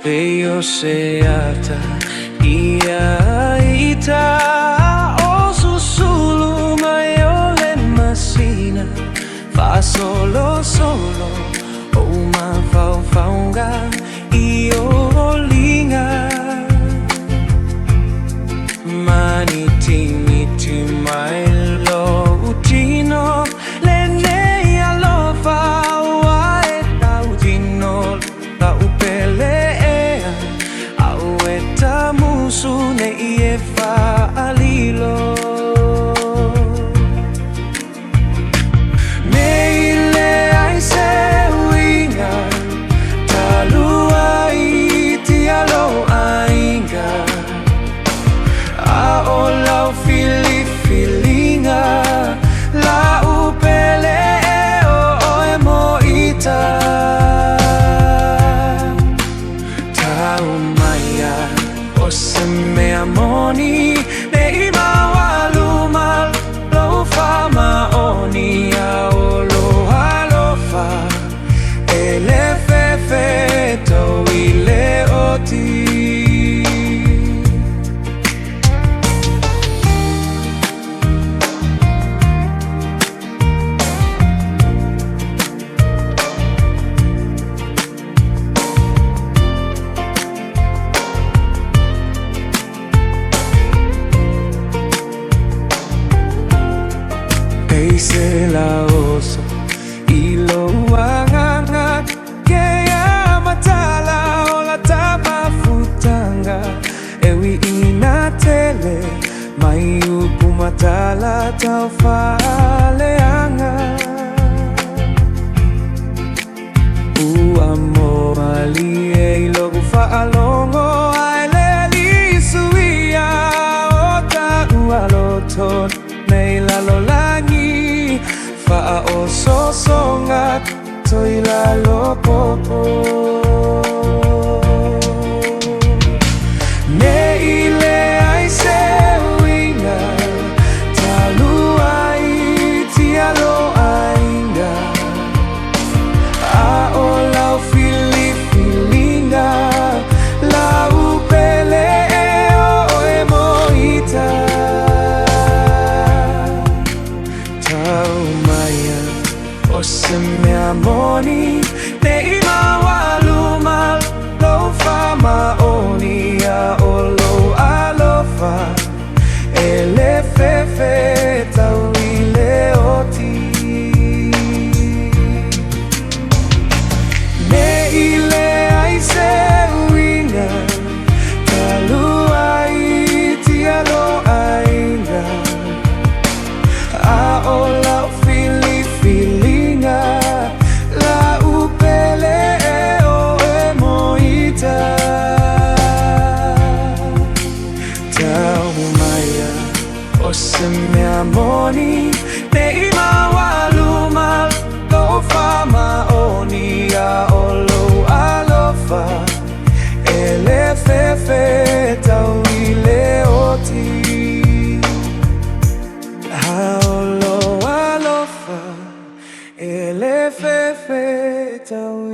Veio seata ia ita o susulu maiole masina fa solo o ma faunga io linga maniti mai lo utino lene alofa wa etaudino la upele musu ne ie fa alilo Neile ai se winga talua iti alo ainga a o lau filinga la upele o emo ita M.I.A nei mawaluma Alofa maoni Alofa ele Fefe tauile oti se la oso ilo wanganga ke ya matala o la tapa futanga ewi ina tele mai upu matala tau fale anga amo ali e ilo fa alongo aile li suia o ta ualoton nei la lolangi fa o sosonga toila lopopo Neile ai se winga talua iti alo ainga a o lau filinga la upele o emoita M.I.A nei mawaluma Alofa maoni Alofa ele Fefe tauile oti Neile ai se winga talua iti alo ainga a o lau filinga la upele o emoita tau M.I.A M.I.A nei mawaluma Alofa maoni Alofa ele Fefe tauile oti ele Fefe tau